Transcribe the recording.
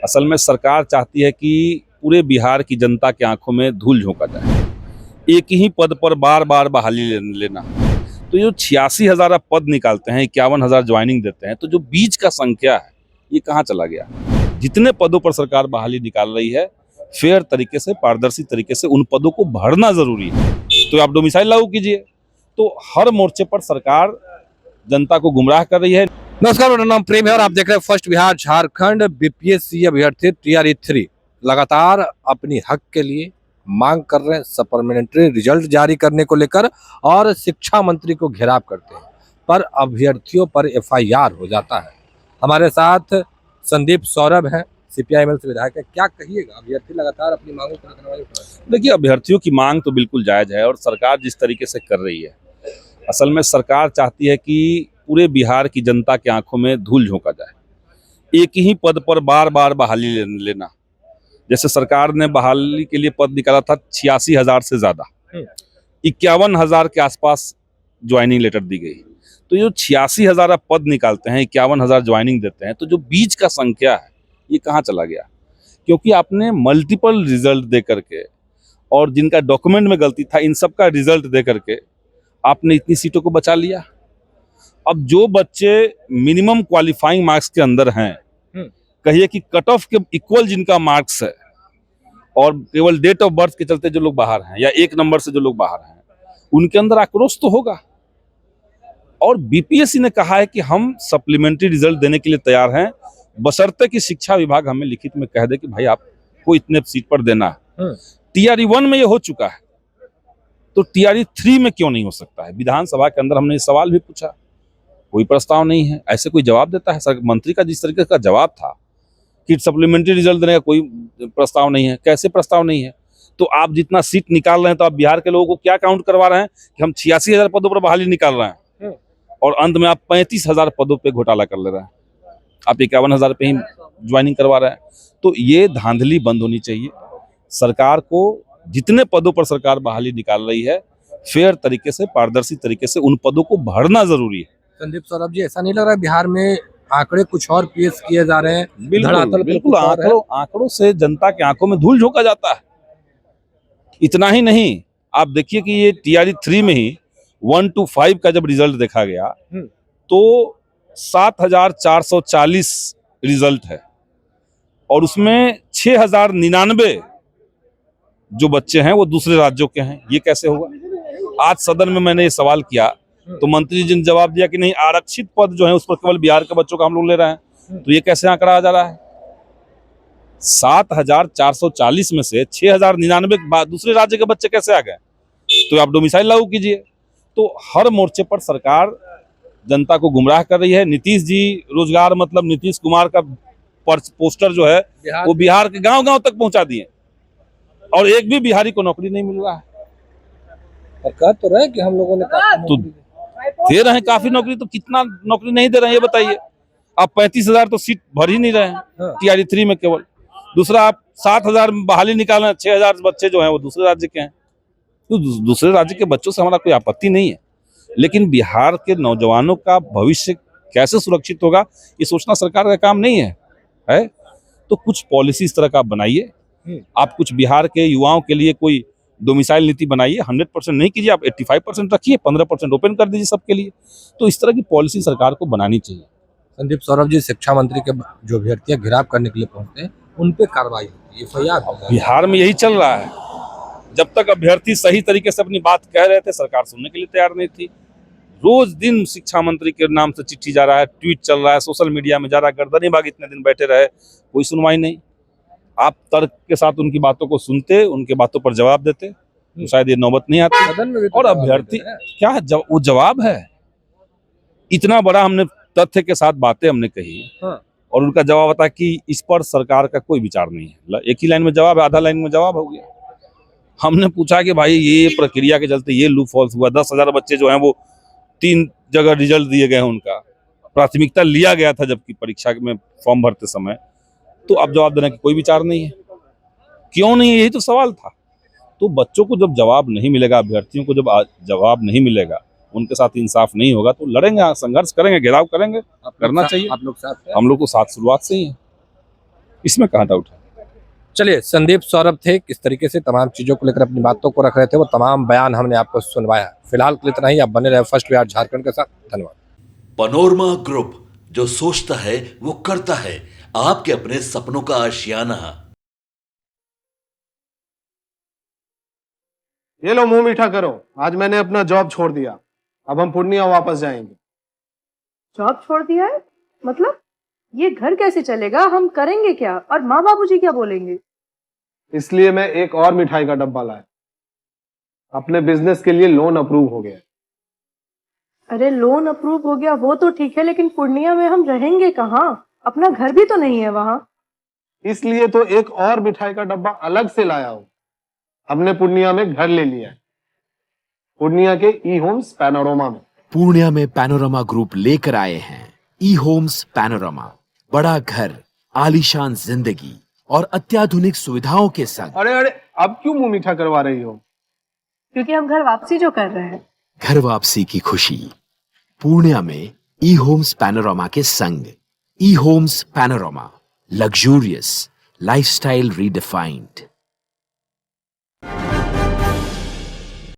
असल में सरकार चाहती है कि पूरे बिहार की जनता की आंखों में धूल झोंका जाए। एक ही पद पर बार बार बहाली लेना, तो जो 86,000 आप पद निकालते हैं, 51,000 ज्वाइनिंग देते हैं, तो जो बीच का संख्या है ये कहाँ चला गया? जितने पदों पर सरकार बहाली निकाल रही है, फेयर तरीके से, पारदर्शी तरीके से उन पदों को भरना जरूरी है। तो आप डोमिसाइल लागू कीजिए। तो हर मोर्चे पर सरकार जनता को गुमराह कर रही है। नमस्कार, मेरा नाम प्रेम है और आप देख रहे हैं फर्स्ट बिहार झारखंड। बीपीएससी अभ्यर्थी TRE 3 लगातार अपनी हक के लिए मांग कर रहे हैं, सप्लीमेंट्री रिजल्ट जारी करने को लेकर, और शिक्षा मंत्री को घेराव करते हैं, पर अभ्यर्थियों पर FIR हो जाता है। हमारे साथ संदीप सौरभ हैं, CPI-ML से विधायक है। क्या कहिएगा, अभ्यर्थी लगातार अपनी मांगों को रखने वाले? देखिए, अभ्यर्थियों की मांग तो बिल्कुल जायज है और सरकार जिस तरीके से कर रही है, असल में सरकार चाहती है कि पूरे बिहार की जनता की आंखों में धूल झोंका जाए। एक ही पद पर बार बार बहाली लेना, जैसे सरकार ने बहाली के लिए पद निकाला था 86,000 से ज्यादा, 51,000 के आसपास ज्वाइनिंग लेटर दी गई। तो जो 86,000 आप पद निकालते हैं, 51,000 ज्वाइनिंग देते हैं, तो जो बीच का संख्या है ये कहाँ चला गया? क्योंकि आपने मल्टीपल रिजल्ट दे करके और जिनका डॉक्यूमेंट में गलती था, इन सब का रिजल्ट दे करके आपने इतनी सीटों को बचा लिया। अब जो बच्चे मिनिमम क्वालिफाइंग मार्क्स के अंदर हैं, कहिए कि कट ऑफ के इक्वल जिनका मार्क्स है, और केवल डेट ऑफ बर्थ के चलते जो लोग बाहर हैं या एक नंबर से जो लोग बाहर हैं, उनके अंदर आक्रोश तो होगा। और बीपीएससी ने कहा है कि हम सप्लीमेंट्री रिजल्ट देने के लिए तैयार हैं, बशर्ते कि शिक्षा विभाग हमें लिखित में कह दे कि भाई आपको इतने सीट पर देना है। TRE 1 में ये हो चुका है, तो TRE 3 में क्यों नहीं हो सकता है? विधानसभा के अंदर हमने ये सवाल भी पूछा, कोई प्रस्ताव नहीं है। ऐसे कोई जवाब देता है? सर, मंत्री का जिस तरीके का जवाब था कि सप्लीमेंट्री रिजल्ट देने का कोई प्रस्ताव नहीं है। कैसे प्रस्ताव नहीं है? तो आप जितना सीट निकाल रहे हैं, तो आप बिहार के लोगों को क्या काउंट करवा रहे हैं कि हम 86,000 पदों पर बहाली निकाल रहे हैं और अंत में आप 35,000 पदों पे घोटाला कर ले रहे हैं। आप 51,000 पे ही ज्वाइनिंग करवा रहे हैं। तो ये धांधली बंद होनी चाहिए। सरकार को जितने पदों पर सरकार बहाली निकाल रही है, फेयर तरीके से, पारदर्शी तरीके से उन पदों को भरना जरूरी है। संदीप सौरभ जी, ऐसा नहीं लग रहा है बिहार में आंकड़े कुछ और पेश किए जा रहे हैं? बिल्कुल आंकड़ों से जनता की आंखों में धूल झोंका जाता है। इतना ही नहीं, आप देखिए कि ये TRE 3 में ही 1 to 5 का जब रिजल्ट देखा गया, तो 7,440 रिजल्ट है और उसमें 6,099 जो बच्चे हैं वो दूसरे राज्यों के हैं। ये कैसे होगा? आज सदन में मैंने ये सवाल किया तो मंत्री जी ने जवाब दिया कि नहीं, आरक्षित पद जो है उस पर केवल बिहार के बच्चों का हम लोग ले रहे हैं। तो ये कैसे आंकड़ा आ जा रहा है? 7,440 में से 6,099 दूसरे राज्य के बच्चे कैसे आ गए? तो आप डोमिसाइल लागू कीजिए। तो हर मोर्चे पर सरकार जनता को गुमराह कर रही है। नीतीश जी रोजगार, मतलब नीतीश कुमार का पोस्टर जो है वो बिहार के गांव गांव तक पहुंचा दिए और एक भी बिहारी को नौकरी नहीं मिल रहा है। और कह तो रहे कि हम लोगों ने तो दे रहे हैं काफी नौकरी, तो कितना नौकरी नहीं दे रहे हैं ये बताइए? आप 35,000 तो सीट भर ही नहीं रहे हैं TRE 3 में केवल। दूसरा, आप 7,000 बहाली निकाल रहे हैं, 6,000 बच्चे जो हैं वो दूसरे राज्य के हैं। तो दूसरे राज्य के बच्चों से हमारा कोई आपत्ति नहीं है, लेकिन बिहार के नौजवानों का भविष्य कैसे सुरक्षित होगा ये सोचना सरकार का काम नहीं है? तो कुछ पॉलिसी इस तरह का आप बनाइए। आप कुछ बिहार के युवाओं के लिए कोई डोमिसाइल नीति बनाइए। 100% नहीं कीजिए, आप 85% रखिए, 15% ओपन कर दीजिए सबके लिए। तो इस तरह की पॉलिसी सरकार को बनानी चाहिए। संदीप सौरभ जी, शिक्षा मंत्री के जो अभ्यर्थियां घेराव करने के लिए पहुंचते हैं, उन पे कार्रवाई होती है, FIR होता है। बिहार में यही चल रहा है। जब तक अभ्यर्थी सही तरीके से अपनी बात कह रहे थे, सरकार सुनने के लिए तैयार नहीं थी। रोज दिन शिक्षा मंत्री के नाम से चिट्ठी जा रहा है, ट्वीट चल रहा है, सोशल मीडिया में जा रहा है, गर्दनीबाग इतने दिन बैठे रहे, कोई सुनवाई नहीं। आप तर्क के साथ उनकी बातों को सुनते, उनके बातों पर जवाब देते, तो शायद ये नौबत नहीं आती। और अभ्यर्थी क्या वो जवाब है? इतना बड़ा हमने तथ्य के साथ बातें हमने कही और उनका जवाब आता कि इस पर सरकार का कोई विचार नहीं है। एक ही लाइन में जवाब है, आधा लाइन में जवाब हो गया। हमने पूछा कि भाई ये प्रक्रिया के चलते ये लूप होल्स हुआ, 10,000 बच्चे जो हैं वो 3 जगह रिजल्ट दिए गए हैं, उनका प्राथमिकता लिया गया था जबकि परीक्षा में फॉर्म भरते समय, तो अब जवाब देने की कोई विचार नहीं है। क्यों नहीं है? यही तो सवाल था। तो बच्चों को जब जवाब नहीं मिलेगा, अभ्यर्थियों को जब जवाब नहीं मिलेगा, उनके साथ इंसाफ नहीं होगा, तो लड़ेंगे, संघर्ष करेंगे, घेराव करेंगे। करना चाहिए। आप लोग साथ हैं? हम लोग तो साथ शुरुआत से ही हैं। इसमें कहाँ डाउट है। चलिए, संदीप सौरभ थे, किस तरीके से तमाम चीजों को लेकर अपनी बातों को रख रहे थे, वो तमाम बयान हमने आपको सुनवाया। फिलहाल के लिए इतना ही। आप बने रहे फर्स्ट बिहार झारखंड के साथ। धन्यवाद। पनोरमा ग्रुप, जो सोचता है वो करता है। आपके अपने सपनों का आशियाना। ये लो मुंह मीठा करो, आज मैंने अपना जॉब छोड़ दिया। अब हम पूर्णिया वापस जाएंगे। जॉब छोड़ दिया है? मतलब ये घर कैसे चलेगा? हम करेंगे क्या? और माँ बाबूजी क्या बोलेंगे? इसलिए मैं एक और मिठाई का डब्बा लाया। अपने बिजनेस के लिए लोन अप्रूव हो गया। अरे लोन अप्रूव हो गया वो तो ठीक है, लेकिन पूर्णिया में हम रहेंगे कहाँ? अपना घर भी तो नहीं है वहां। इसलिए तो एक और मिठाई का डब्बा अलग से लाया हूं। हमने पूर्णिया में घर ले लिया है, पूर्णिया के ई होम्स पैनोरमा में। पूर्णिया में पैनोरमा ग्रुप लेकर आए हैं ई होम्स पैनोरमा। बड़ा घर, आलीशान जिंदगी और अत्याधुनिक सुविधाओं के संग। अरे अरे, अब क्यों मुंह मीठा करवा रही हो? क्योंकि हम घर वापसी जो कर रहे हैं। घर वापसी की खुशी पूर्णिया में ई होम्स पैनोरमा के संग। E Homes Panorama, luxurious lifestyle redefined.